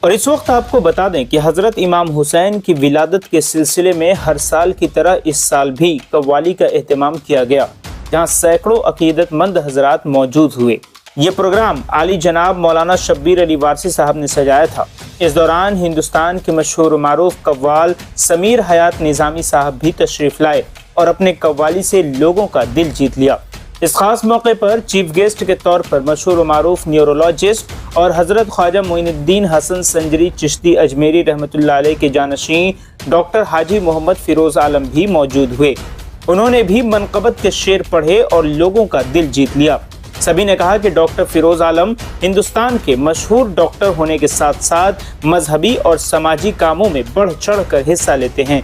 اور اس وقت آپ کو بتا دیں کہ حضرت امام حسین کی ولادت کے سلسلے میں ہر سال کی طرح اس سال بھی قوالی کا اہتمام کیا گیا، جہاں سینکڑوں عقیدت مند حضرات موجود ہوئے۔ یہ پروگرام عالی جناب مولانا شبیر علی وارثی صاحب نے سجایا تھا۔ اس دوران ہندوستان کے مشہور و معروف قوال سمیر حیات نظامی صاحب بھی تشریف لائے اور اپنے قوالی سے لوگوں کا دل جیت لیا۔ اس خاص موقع پر چیف گیسٹ کے طور پر مشہور و معروف نیورولوجسٹ اور حضرت خواجہ معین الدین حسن سنجری چشتی اجمیری رحمۃ اللہ علیہ کے جانشین ڈاکٹر حاجی محمد فیروز عالم بھی موجود ہوئے۔ انہوں نے بھی منقبت کے شعر پڑھے اور لوگوں کا دل جیت لیا۔ سبھی نے کہا کہ ڈاکٹر فیروز عالم ہندوستان کے مشہور ڈاکٹر ہونے کے ساتھ ساتھ مذہبی اور سماجی کاموں میں بڑھ چڑھ کر حصہ لیتے ہیں۔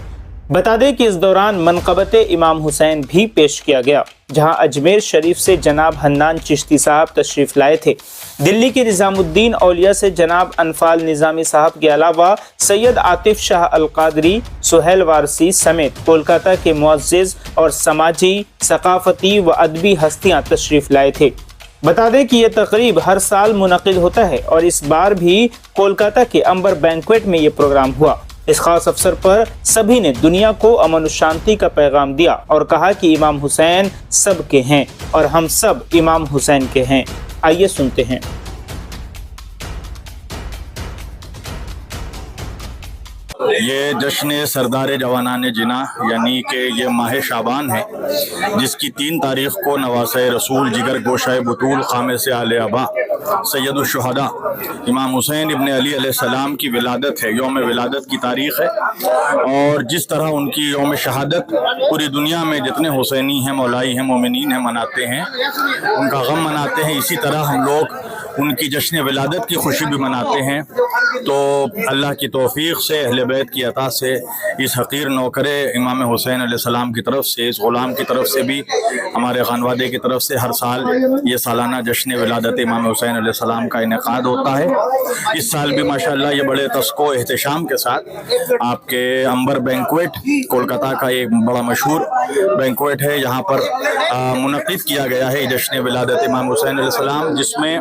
بتا دیں کہ اس دوران منقبت امام حسین بھی پیش کیا گیا، جہاں اجمیر شریف سے جناب حنان چشتی صاحب تشریف لائے تھے۔ دلی کے نظام الدین اولیاء سے جناب انفال نظامی صاحب کے علاوہ سید عاطف شاہ القادری، سہیل وارثی سمیت کولکاتہ کے معزز اور سماجی، ثقافتی و ادبی ہستیاں تشریف لائے تھے۔ بتا دیں کہ یہ تقریب ہر سال منعقد ہوتا ہے اور اس بار بھی کولکاتہ کے امبر بینکویٹ میں یہ پروگرام ہوا۔ اس خاص افسر پر سبھی نے دنیا کو امن و شانتی کا پیغام دیا اور کہا کہ امام حسین سب کے ہیں اور ہم سب امام حسین کے ہیں۔ آئیے سنتے ہیں۔ یہ جشن سردار جوانان جناح یعنی کہ یہ ماہ شعبان ہے، جس کی 3 تاریخ کو نواسہ رسول جگر گوشہ بطول خامس آل ابا سید الشہداء امام حسین ابن علی علیہ السلام کی ولادت ہے، یوم ولادت کی تاریخ ہے۔ اور جس طرح ان کی یوم شہادت پوری دنیا میں جتنے حسینی ہیں، مولائی ہیں، مومنین ہیں مناتے ہیں، ان کا غم مناتے ہیں، اسی طرح ہم لوگ ان کی جشن ولادت کی خوشی بھی مناتے ہیں۔ تو اللہ کی توفیق سے، اہل بیت کی عطا سے، اس حقیر نوکر امام حسین علیہ السلام کی طرف سے، اس غلام کی طرف سے بھی، ہمارے خانوادے کی طرف سے ہر سال یہ سالانہ جشن ولادت امام حسین علیہ السلام کا انعقاد ہوتا ہے۔ اس سال بھی ماشاءاللہ یہ بڑے تسک و احتشام کے ساتھ آپ کے امبر بینکویٹ، کولکاتہ کا ایک بڑا مشہور بینکویٹ ہے، یہاں پر منعقد کیا گیا ہے جشن ولادت امام حسین علیہ السلام، جس میں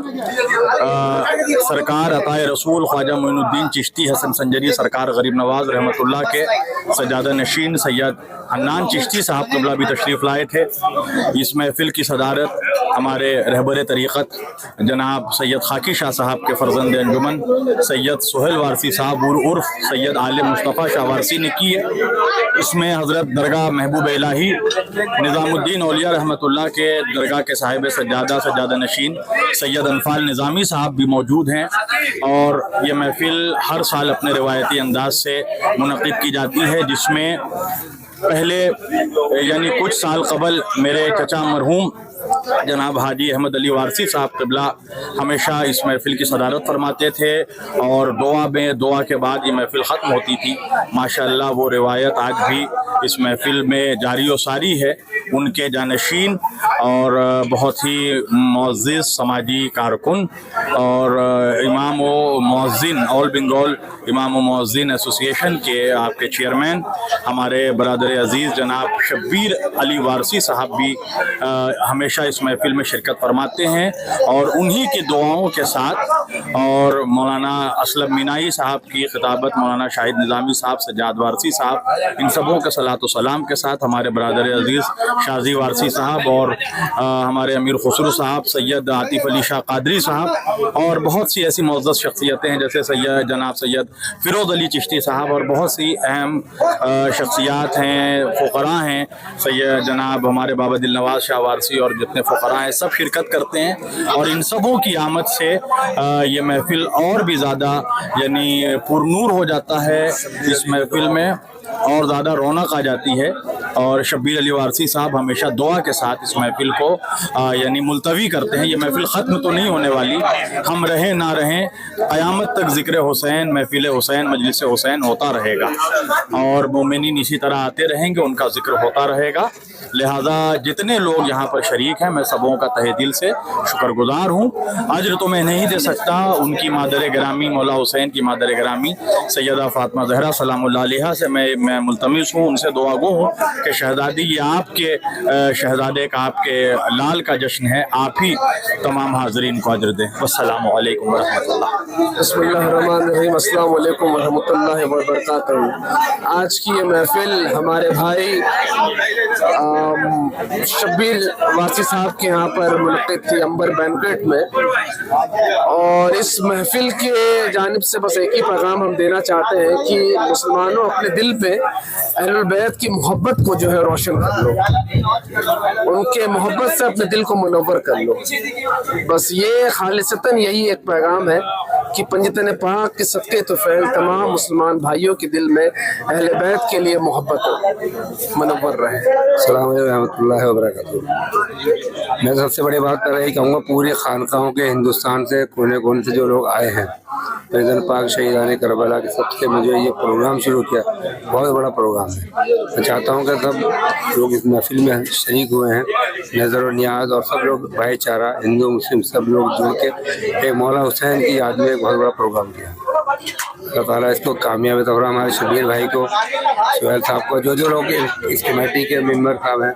سرکار عطائے رسول خواجہ معین الدین چشتی حسن سنجری سرکار غریب نواز رحمۃ اللہ کے سجادہ نشین سید حنان چشتی صاحب قبلہ بھی تشریف لائے تھے۔ اس محفل کی صدارت ہمارے رہبر طریقت جناب سید خاکی شاہ صاحب کے فرزند انجمن سید سہیل وارثی صاحب عرف سید عالم مصطفیٰ شاہ وارثی نے کی ہے۔ اس میں حضرت درگاہ محبوب الہی نظام الدین اولیاء رحمۃ اللہ کے درگاہ کے صاحب سجادہ نشین سید انفال نظامی صاحب بھی موجود ہیں۔ اور یہ محفل ہر سال اپنے روایتی انداز سے منعقد کی جاتی ہے، جس میں پہلے یعنی کچھ سال قبل میرے چچا مرحوم جناب حاجی احمد علی وارثی صاحب قبلہ ہمیشہ اس محفل کی صدارت فرماتے تھے، اور دعا کے بعد یہ محفل ختم ہوتی تھی۔ ماشاءاللہ وہ روایت آج بھی اس محفل میں جاری و ساری ہے۔ ان کے جانشین اور بہت ہی معزز سماجی کارکن اور امام و مؤذن آل بنگال امام و مؤذن ایسوسی ایشن کے آپ کے چیئرمین ہمارے برادر عزیز جناب شبیر علی وارثی صاحب بھی ہمیشہ اس محفل میں شرکت فرماتے ہیں، اور انہی کی دعاؤں کے ساتھ اور مولانا اسلم مینائی صاحب کی خطابت، مولانا شاہد نظامی صاحب، سجاد وارثی صاحب، ان سبوں کے صلاۃ و سلام کے ساتھ ہمارے برادر عزیز شازی وارثی صاحب اور ہمارے امیر خسرو صاحب، سید عاطف علی شاہ قادری صاحب، اور بہت سی ایسی معزز شخصیتیں ہیں جیسے جناب سید فیروز علی چشتی صاحب، اور بہت سی اہم شخصیات ہیں، فقراء ہیں، سید جناب ہمارے بابا دل نواز شاہ وارثی اور جتنے فقراء ہیں سب شرکت کرتے ہیں۔ اور ان سبوں کی آمد سے یہ محفل اور بھی زیادہ یعنی پرنور ہو جاتا ہے، اس محفل میں اور زیادہ رونق آ جاتی ہے۔ اور شبیر علی وارثی صاحب ہمیشہ دعا کے ساتھ اس محفل کو یعنی ملتوی کرتے ہیں۔ یہ محفل ختم تو نہیں ہونے والی، ہم رہیں نہ رہیں، قیامت تک ذکر حسین، محفل حسین، مجلس حسین ہوتا رہے گا، اور مومنین اسی طرح آتے رہیں گے، ان کا ذکر ہوتا رہے گا۔ لہٰذا جتنے لوگ یہاں پر شریک ہیں، میں سبوں کا تہہ دل سے شکر گزار ہوں۔ اجر تو میں نہیں دے سکتا، ان کی مادر گرامی مولا حسین کی مادر گرامی سیدہ فاطمہ زہرا سلام اللہ علیہا سے میں ملتمس ہوں، ان سے دعا گو ہوں کہ شہزادی یہ آپ کے شہزادے کا آپ کے لال کا جشن ہے، آپ ہی تمام حاضرین کو اجر دیں۔ والسلام علیکم ورحمۃ اللہ۔ بسم اللہ الرحمن الرحیم۔ السلام علیکم ورحمۃ اللہ وبرکاتہ۔ آج کی یہ محفل ہمارے بھائی شبیر واسی صاحب کے یہاں پر منعقد تھی امبر بینکویٹ میں، اور اس محفل کے جانب سے بس ایک ہی پیغام ہم دینا چاہتے ہیں کہ مسلمانوں اپنے دل پہ اہل البیت کی محبت کو جو ہے روشن کر لو، ان کے محبت سے اپنے دل کو منور کر لو۔ بس یہ خالصتاً یہی ایک پیغام ہے کہ پنجتن پاک کے صدقے تو فعل تمام مسلمان بھائیوں کے دل میں اہل بیت کے لیے محبت منور رہے۔ السلام علیکم ورحمۃ اللہ وبرکاتہ۔ میں سب سے بڑی بات کر رہی کہوں گا، پوری خانقاہوں کے ہندوستان سے کونے کونے سے جو لوگ آئے ہیں، پنجتن پاک شہیدان کربلا کے سب سے مجھے یہ پروگرام شروع کیا، بہت بڑا پروگرام ہے۔ میں چاہتا ہوں کہ سب لوگ اس محفل میں شریک ہوئے ہیں، نظر و نیاز اور سب لوگ بھائی چارہ ہندو مسلم سب لوگ جڑ کے ایک مولا حسین کی یاد میں ایک بہت بڑا پروگرام کیا۔ اللہ تعالیٰ اس کو کامیابی طور ہمارے شبیر بھائی کو، سہیل صاحب کو، جو لوگ اس کمیٹی کے ممبر صاحب ہیں،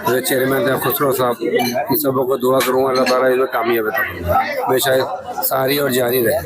جو چیئرمین ہیں خسرو صاحب، ان سبوں کو دعا کروں گا اللہ تعالیٰ اس میں کامیابی طور ہمیشہ ساری اور جاری رہے۔